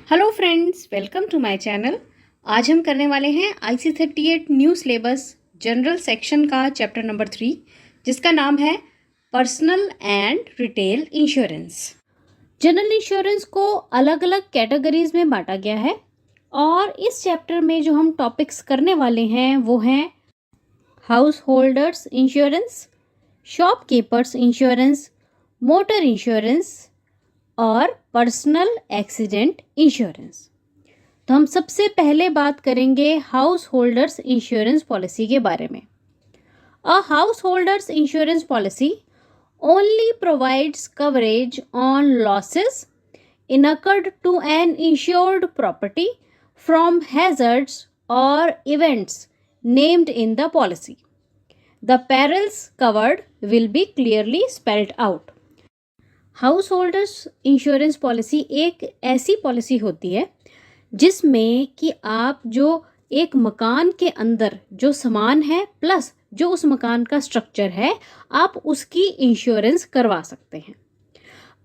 Hello friends, welcome to my channel. आज हम करने वाले हैं IC38 new syllabus general section का चैप्टर नंबर 3, जिसका नाम है personal and retail insurance. General insurance को अलग अलग कैटेगरीज में बांटा गया है और इस चैप्टर में जो हम टॉपिक्स करने वाले हैं वो हैं householders insurance, shopkeepers insurance, motor insurance और पर्सनल एक्सीडेंट इंश्योरेंस। तो हम सबसे पहले बात करेंगे हाउस होल्डर्स इंश्योरेंस पॉलिसी के बारे में। A house holders insurance policy only provides coverage on losses incurred to an insured property from hazards or events named in the policy. The perils covered will be clearly spelled out. House holders insurance policy एक ऐसी policy होती है जिसमें कि आप जो एक मकान के अंदर जो सामान है प्लस जो उस मकान का स्ट्रक्चर है, आप उसकी इंश्योरेंस करवा सकते हैं।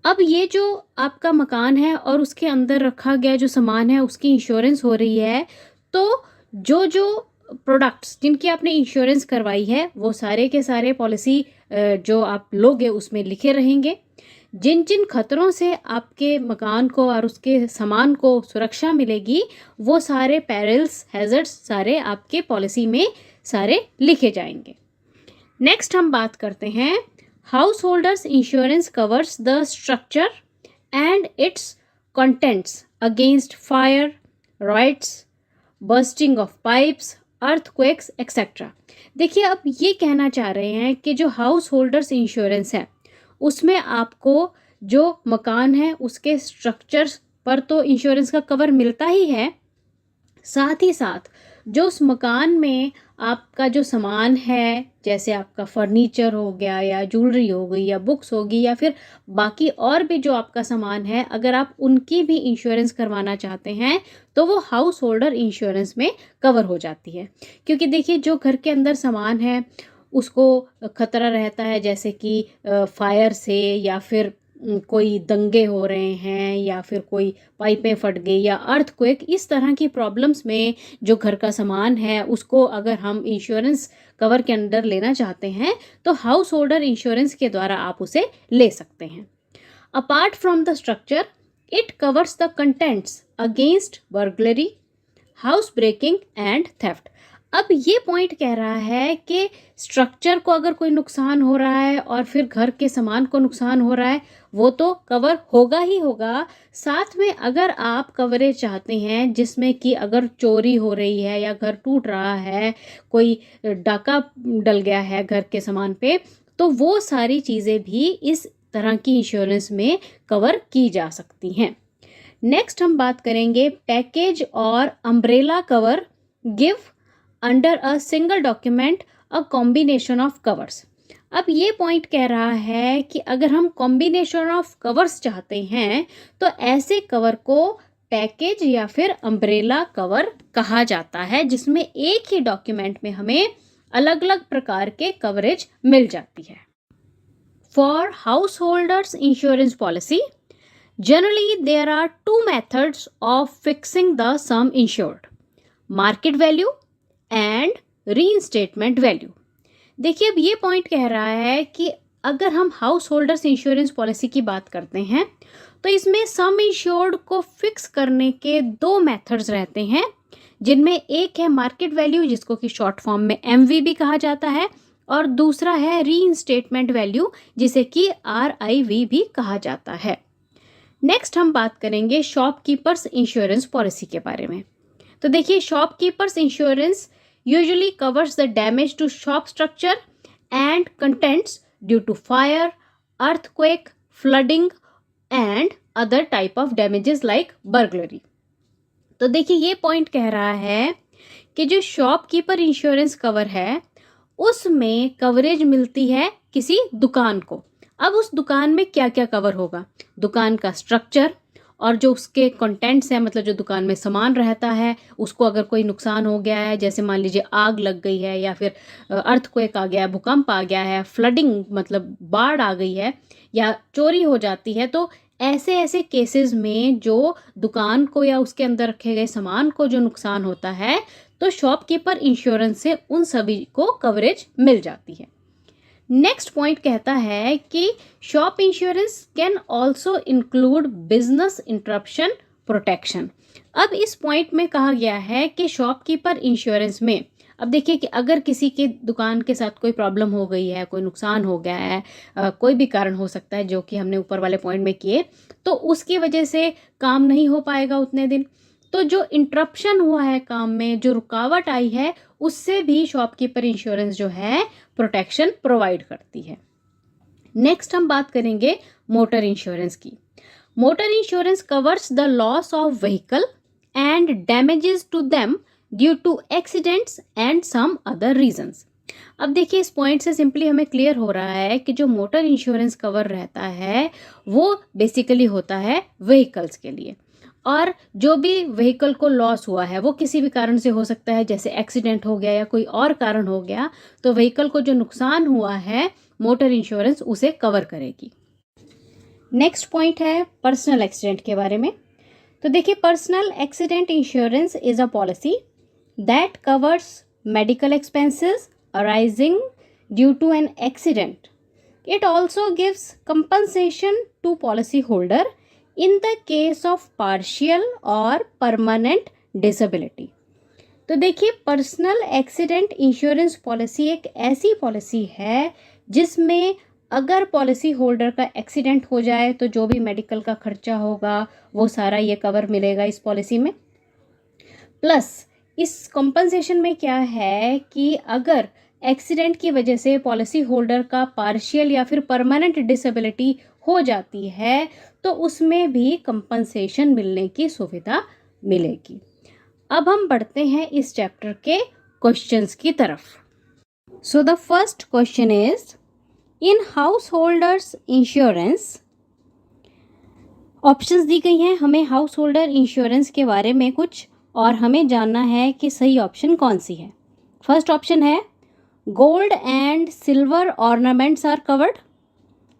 अब ये जो आपका मकान है और उसके अंदर रखा गया जो सामान है उसकी इंश्योरेंस हो रही है, तो जो जो प्रोडक्ट्स जिनकी आपने इंश्योरेंस करवाई है वो सारे के सारे पॉलिसी जो आप लोगे उसमें लिखे रहेंगे। जिन जिन खतरों से आपके मकान को और उसके सामान को सुरक्षा मिलेगी वो सारे पेरिल्स हैजर्ड्स सारे आपके पॉलिसी में सारे लिखे जाएंगे। नेक्स्ट हम बात करते हैं householders insurance covers the structure and its contents against fire, riots, bursting of pipes, earthquakes etcetera. देखिए, अब ये कहना चाह रहे हैं कि जो हाउस होल्डर्स इंश्योरेंस है उसमें आपको जो मकान है उसके स्ट्रक्चर्स पर तो इंश्योरेंस का कवर मिलता ही है, साथ ही साथ जो उस मकान में आपका जो सामान है, जैसे आपका फर्नीचर हो गया या ज्वेलरी हो गई या बुक्स होगी या फिर बाकी और भी जो आपका सामान है, अगर आप उनकी भी इंश्योरेंस करवाना चाहते हैं तो वो हाउस होल्डर इंश्योरेंस में कवर हो जाती है। क्योंकि देखिए, जो घर के अंदर सामान है उसको खतरा रहता है, जैसे कि फायर से या फिर कोई दंगे हो रहे हैं या फिर कोई पाइपें फट गई या अर्थक्वेक, इस तरह की प्रॉब्लम्स में जो घर का सामान है उसको अगर हम इंश्योरेंस कवर के अंदर लेना चाहते हैं तो हाउस होल्डर इंश्योरेंस के द्वारा आप उसे ले सकते हैं। Apart from the structure it covers the contents against burglary, house breaking and theft. अब ये पॉइंट कह रहा है कि स्ट्रक्चर को अगर कोई नुकसान हो रहा है और फिर घर के सामान को नुकसान हो रहा है वो तो कवर होगा ही होगा। साथ में अगर आप कवरेज चाहते हैं जिसमें कि अगर चोरी हो रही है या घर टूट रहा है, कोई डाका डल गया है घर के सामान पे, तो वो सारी चीज़ें भी इस तरह की इंश्योरेंस में कवर की जा सकती हैं। नेक्स्ट हम बात करेंगे पैकेज और umbrella cover give under a single document a combination of covers. अब ये पॉइंट कह रहा है कि अगर हम कॉम्बिनेशन ऑफ कवर्स चाहते हैं तो ऐसे कवर को पैकेज या फिर अम्ब्रेला कवर कहा जाता है, जिसमें एक ही डॉक्यूमेंट में हमें अलग अलग प्रकार के कवरेज मिल जाती है। For householders insurance policy generally there are two methods of fixing the sum insured, market value and reinstatement value. देखिए, अब ये पॉइंट कह रहा है कि अगर हम हाउस होल्डर्स इंश्योरेंस पॉलिसी की बात करते हैं तो इसमें सम इंश्योर्ड को फिक्स करने के दो मेथड्स रहते हैं, जिनमें एक है मार्केट वैल्यू जिसको कि शॉर्ट फॉर्म में MVB कहा जाता है, और दूसरा है रीइंस्टेटमेंट वैल्यू जिसे कि RIV भी कहा जाता है। नेक्स्ट हम बात करेंगे शॉपकीपर्स इंश्योरेंस पॉलिसी के बारे में। तो देखिए, shopkeepers insurance usually covers the damage to shop structure and contents due to fire, earthquake, flooding and other type of damages like burglary. तो देखिए, ये पॉइंट कह रहा है कि जो शॉपकीपर इंश्योरेंस कवर है उसमें कवरेज मिलती है किसी दुकान को। अब उस दुकान में क्या क्या कवर होगा? दुकान का स्ट्रक्चर और जो उसके कंटेंट्स हैं, मतलब जो दुकान में सामान रहता है उसको अगर कोई नुकसान हो गया है, जैसे मान लीजिए आग लग गई है या फिर अर्थक्वेक आ गया है, भूकंप आ गया है, फ्लडिंग मतलब बाढ़ आ गई है या चोरी हो जाती है, तो ऐसे ऐसे केसेस में जो दुकान को या उसके अंदर रखे गए सामान को जो नुकसान होता है, तो शॉपकीपर इंश्योरेंस से उन सभी को कवरेज मिल जाती है। नेक्स्ट पॉइंट कहता है कि shop insurance can also include business interruption protection. अब इस पॉइंट में कहा गया है कि शॉपकीपर इंश्योरेंस में, अब देखिए कि अगर किसी के दुकान के साथ कोई प्रॉब्लम हो गई है, कोई नुकसान हो गया है, कोई भी कारण हो सकता है जो कि हमने ऊपर वाले पॉइंट में किए, तो उसकी वजह से काम नहीं हो पाएगा उतने दिन, तो जो इंटरप्शन हुआ है काम में, जो रुकावट आई है, उससे भी शॉपकीपर इंश्योरेंस जो है प्रोटेक्शन प्रोवाइड करती है। नेक्स्ट हम बात करेंगे मोटर इंश्योरेंस की। Motor insurance covers the loss of vehicle and damages to them due to accidents and some other reasons. अब देखिए इस पॉइंट से सिंपली हमें क्लियर हो रहा है कि जो मोटर इंश्योरेंस कवर रहता है वो बेसिकली होता है व्हीकल्स के लिए, और जो भी व्हीकल को लॉस हुआ है वो किसी भी कारण से हो सकता है, जैसे एक्सीडेंट हो गया या कोई और कारण हो गया, तो व्हीकल को जो नुकसान हुआ है मोटर इंश्योरेंस उसे कवर करेगी। नेक्स्ट पॉइंट है पर्सनल एक्सीडेंट के बारे में। तो देखिए personal accident insurance is a policy that covers medical expenses arising due to an accident. It also gives compensation to policy holder in the case of partial और permanent disability। तो देखिए personal accident insurance policy एक ऐसी policy है जिसमें अगर policy holder का accident हो जाए तो जो भी मेडिकल का खर्चा होगा वो सारा ये कवर मिलेगा इस पॉलिसी में। प्लस इस कॉम्पनसेशन में क्या है कि अगर एक्सीडेंट की वजह से पॉलिसी होल्डर का पार्शियल या फिर परमानेंट डिसेबिलिटी हो जाती है तो उसमें भी कंपनसेशन मिलने की सुविधा मिलेगी। अब हम बढ़ते हैं इस चैप्टर के क्वेश्चंस की तरफ। So the first question is in householders insurance. Options दी गई हैं हमें हाउस होल्डर इंश्योरेंस के बारे में कुछ, और हमें जानना है कि सही ऑप्शन कौन सी है। फर्स्ट ऑप्शन है gold and silver ornaments are covered.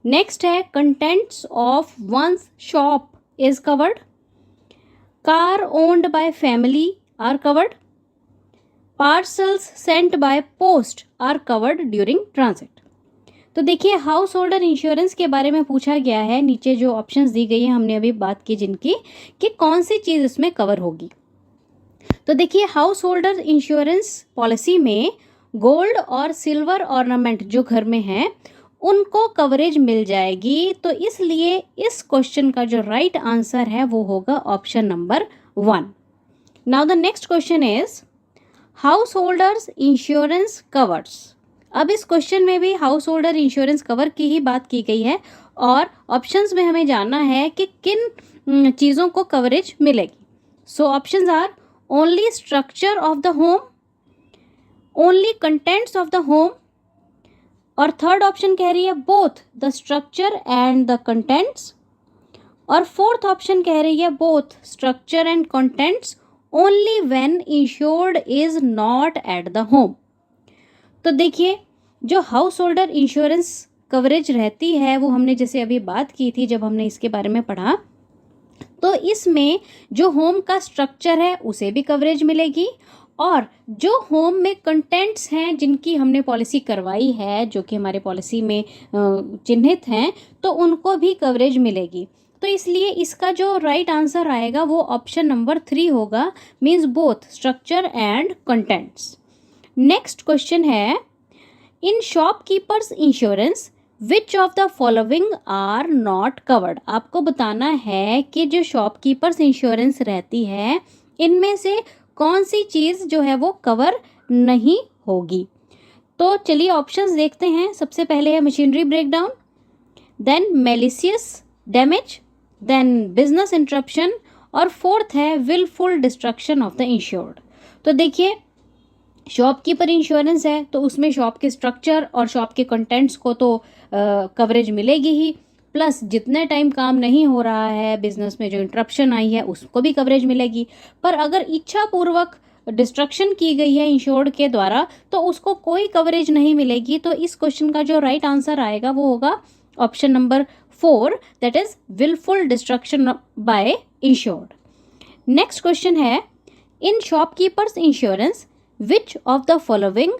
Next है contents of one's shop is covered. Car owned by family are covered. Parcels sent by post are covered during transit. तो देखिए हाउस होल्डर इंश्योरेंस के बारे में पूछा गया है, नीचे जो ऑप्शंस दी गई हैं हमने अभी बात की जिनकी, कि कौन सी चीज़ इसमें कवर होगी। तो देखिए हाउस होल्डर इंश्योरेंस पॉलिसी में गोल्ड और सिल्वर ऑर्नामेंट जो घर में हैं उनको कवरेज मिल जाएगी, तो इसलिए इस क्वेश्चन का जो राइट आंसर है वो होगा option number 1। Now the next question is house holders insurance covers. अब इस क्वेश्चन में भी हाउस होल्डर इंश्योरेंस कवर की ही बात की गई है और ऑप्शंस में हमें जानना है कि किन चीज़ों को कवरेज मिलेगी। So options are only structure of the home, only contents of the home, और थर्ड ऑप्शन कह रही है both the structure and the contents, और फोर्थ ऑप्शन कह रही है both structure and contents only when insured is not at the home. तो देखिए जो हाउस होल्डर इंश्योरेंस कवरेज रहती है वो हमने जैसे अभी बात की थी जब हमने इसके बारे में पढ़ा, तो इसमें जो होम का स्ट्रक्चर है उसे भी कवरेज मिलेगी, और जो होम में कंटेंट्स हैं जिनकी हमने पॉलिसी करवाई है जो कि हमारे पॉलिसी में चिन्हित हैं तो उनको भी कवरेज मिलेगी। तो इसलिए इसका जो राइट आंसर आएगा वो ऑप्शन नंबर 3 होगा, means both structure and contents. Next question है in shopkeepers insurance which of the following are not covered. आपको बताना है कि जो शॉपकीपर्स इंश्योरेंस रहती है इनमें से कौन सी चीज़ जो है वो कवर नहीं होगी। तो चलिए ऑप्शंस देखते हैं। सबसे पहले है machinery breakdown, then malicious damage, then business interruption, और फोर्थ है wilful destruction of the insured. तो देखिए शॉपकीपर इंश्योरेंस है तो उसमें शॉप के स्ट्रक्चर और शॉप के कंटेंट्स को तो कवरेज मिलेगी ही, प्लस जितने टाइम काम नहीं हो रहा है बिजनेस में जो इंटरप्शन आई है उसको भी कवरेज मिलेगी। पर अगर इच्छापूर्वक डिस्ट्रक्शन की गई है इंश्योर्ड के द्वारा तो उसको कोई कवरेज नहीं मिलेगी। तो इस क्वेश्चन का जो राइट आंसर आएगा वो होगा option number 4 that is willful destruction by insured. Next question है, in shopkeepers insurance which of the following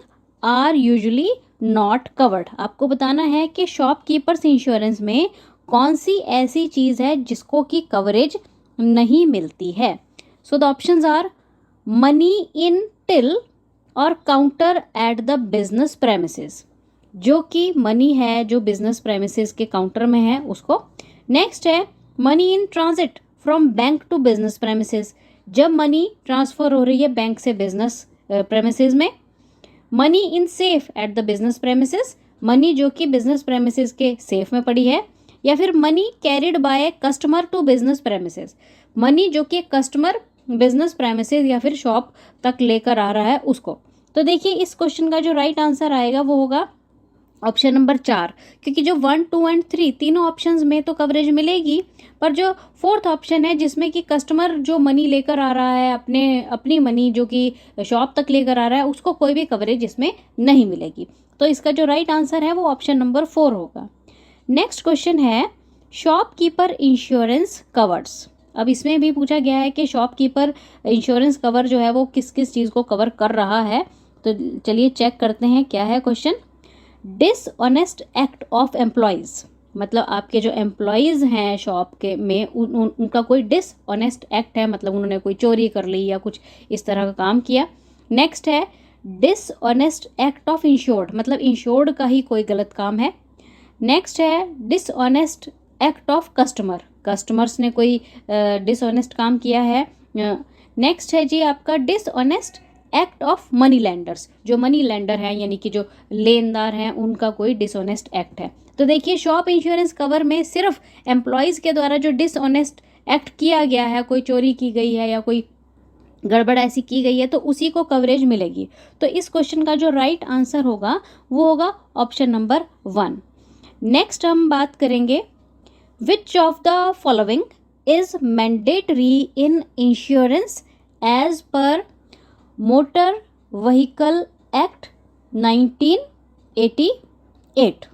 are usually not covered? आपको बताना है कि shopkeepers insurance में कौन सी ऐसी चीज़ है जिसको की कवरेज नहीं मिलती है. So the options are money in till और counter eight the business premises. जो कि मनी है जो बिजनेस प्रेमिसेस के काउंटर में है उसको. नेक्स्ट है money in transit from bank to business premises. जब मनी ट्रांसफर हो रही है बैंक से बिजनेस प्रेमिसेस में. Money in safe at the business premises. Money जो कि बिजनेस प्रेमिसेस के सेफ में पड़ी है. या फिर money carried by customer to business premises. Money जो कि कस्टमर बिजनेस प्रेमिसेस या फिर शॉप तक लेकर आ रहा है उसको. तो देखिए इस क्वेश्चन का जो राइट आंसर आएगा वो होगा ऑप्शन नंबर 4, क्योंकि जो 1, 2 एंड 3 तीनों ऑप्शंस में तो कवरेज मिलेगी, पर जो फोर्थ ऑप्शन है जिसमें कि कस्टमर जो मनी लेकर आ रहा है अपनी मनी जो कि शॉप तक लेकर आ रहा है उसको कोई भी कवरेज इसमें नहीं मिलेगी. तो इसका जो राइट आंसर है वो ऑप्शन नंबर 4 होगा. नेक्स्ट क्वेश्चन है शॉपकीपर इंश्योरेंस कवर्स. अब इसमें भी पूछा गया है कि शॉपकीपर इंश्योरेंस कवर जो है वो किस किस चीज़ को कवर कर रहा है. तो चलिए चेक करते हैं क्या है question. Dishonest act of employees, मतलब आपके जो एम्प्लॉयज़ हैं शॉप के में उनका कोई डिसऑनेस्ट एक्ट है, मतलब उन्होंने कोई चोरी कर ली या कुछ इस तरह का काम किया. नेक्स्ट है डिसऑनेस्ट एक्ट ऑफ इंश्योर्ड, मतलब इंश्योर्ड का ही कोई गलत काम है. नेक्स्ट है dishonest act of customer, customers ने कोई डिसऑनेस्ट काम किया है. नेक्स्ट है जी आपका dishonest act of money landers, जो मनी लैंडर हैं यानी कि जो लेनदार हैं उनका कोई डिसऑनेस्ट एक्ट है. तो देखिए शॉप इंश्योरेंस कवर में सिर्फ एम्प्लॉयज़ के द्वारा जो डिसऑनेस्ट एक्ट किया गया है, कोई चोरी की गई है या कोई गड़बड़ ऐसी की गई है तो उसी को कवरेज मिलेगी. तो इस क्वेश्चन का जो राइट आंसर होगा वो होगा ऑप्शन नंबर 1. नेक्स्ट हम बात करेंगे which of the following is mandatory in insurance as per motor vehicle act 1988.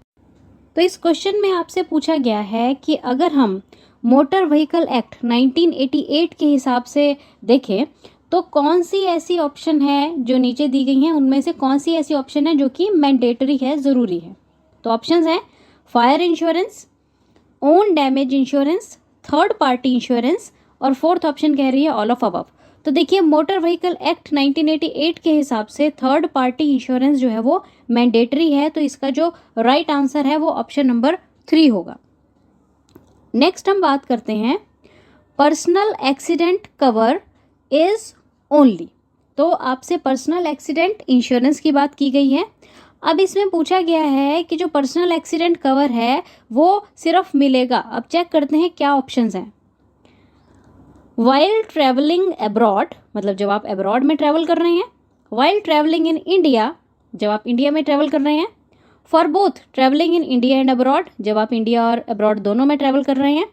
तो इस क्वेश्चन में आपसे पूछा गया है कि अगर हम मोटर व्हीकल एक्ट 1988 के हिसाब से देखें तो कौन सी ऐसी ऑप्शन है जो नीचे दी गई हैं उनमें से कौन सी ऐसी ऑप्शन है जो कि मैंडेटरी है, ज़रूरी है. तो ऑप्शंस हैं fire insurance, own damage insurance, third party insurance और फोर्थ ऑप्शन कह रही है ऑल ऑफ अबव. तो देखिए मोटर व्हीकल एक्ट 1988 के हिसाब से थर्ड पार्टी इंश्योरेंस जो है वो मैंडेटरी है. तो इसका जो राइट आंसर है वो ऑप्शन नंबर 3 होगा. नेक्स्ट हम बात करते हैं personal accident cover is only. तो आपसे पर्सनल एक्सीडेंट इंश्योरेंस की बात की गई है. अब इसमें पूछा गया है कि जो पर्सनल एक्सीडेंट कवर है वो सिर्फ मिलेगा. अब चेक करते हैं क्या ऑप्शंस हैं. वाइल ट्रैवलिंग अब्रॉड, मतलब जब आप अब्रॉड में ट्रैवल कर रहे हैं. वाइल ट्रैवलिंग इन इंडिया, जब आप इंडिया में ट्रैवल कर रहे हैं. For both travelling in India and abroad, जब आप इंडिया और अब्रॉड दोनों में ट्रैवल कर रहे हैं.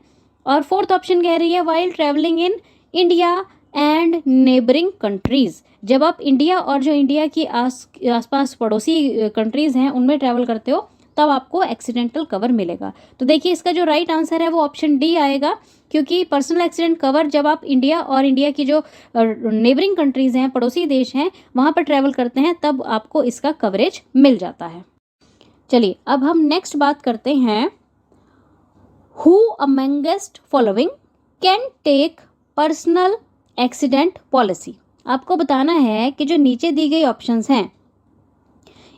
और फोर्थ ऑप्शन कह रही है while travelling in India and neighbouring countries, जब आप इंडिया और जो इंडिया की आसपास पड़ोसी कंट्रीज़ हैं उनमें ट्रैवल करते हो तब आपको एक्सीडेंटल कवर मिलेगा. तो देखिए इसका जो राइट आंसर है वो ऑप्शन डी आएगा, क्योंकि पर्सनल एक्सीडेंट कवर जब आप इंडिया और इंडिया की जो नेबरिंग कंट्रीज़ हैं, पड़ोसी देश हैं, वहाँ पर ट्रैवल करते हैं तब आपको इसका कवरेज मिल जाता है. चलिए अब हम नेक्स्ट बात करते हैं who amongst following can take personal accident policy. आपको बताना है कि जो नीचे दी गई ऑप्शंस हैं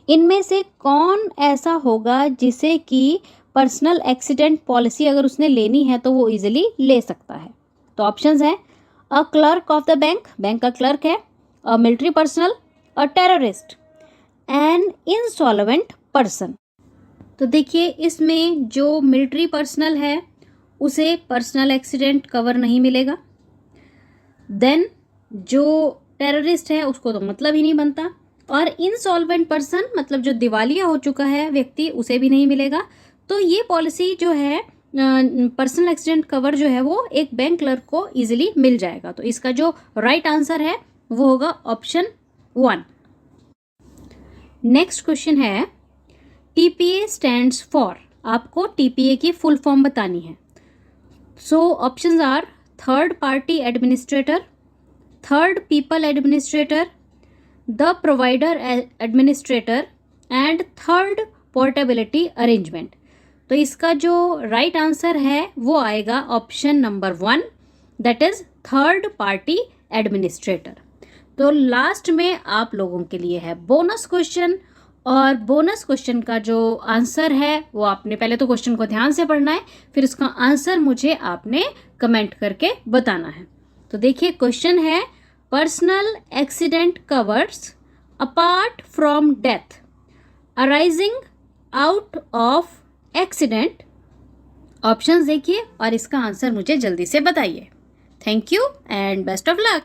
इनमें से कौन ऐसा होगा जिसे कि पर्सनल एक्सीडेंट पॉलिसी अगर उसने लेनी है तो वो इजीली ले सकता है. तो ऑप्शंस हैं a clerk of the bank, bank का क्लर्क है. A military personnel, a terrorist, an insolvent person. तो देखिए इसमें जो मिलिट्री पर्सनल है उसे पर्सनल एक्सीडेंट कवर नहीं मिलेगा. देन जो टेररिस्ट है उसको तो मतलब ही नहीं बनता. और इंसॉल्वेंट पर्सन मतलब जो दिवालिया हो चुका है व्यक्ति उसे भी नहीं मिलेगा. तो ये पॉलिसी जो है पर्सनल एक्सीडेंट कवर जो है वो एक बैंक क्लर्क को इजीली मिल जाएगा. तो इसका जो राइट आंसर है वो होगा ऑप्शन 1. नेक्स्ट क्वेश्चन है टीपीए स्टैंड्स फॉर. आपको TPA की फुल फॉर्म बतानी है। So options are third party administrator, third people administrator, the provider administrator and third portability arrangement. तो इसका जो राइट आंसर है वो आएगा option number 1, that is third party administrator. तो लास्ट में आप लोगों के लिए है बोनस क्वेश्चन, और बोनस क्वेश्चन का जो आंसर है वो आपने पहले तो क्वेश्चन को ध्यान से पढ़ना है, फिर उसका आंसर मुझे आपने कमेंट करके बताना है। तो देखिए क्वेश्चन है, personal accident covers apart from death arising out of accident. Options देखिए और इसका आंसर मुझे जल्दी से बताइए। Thank you and best of luck.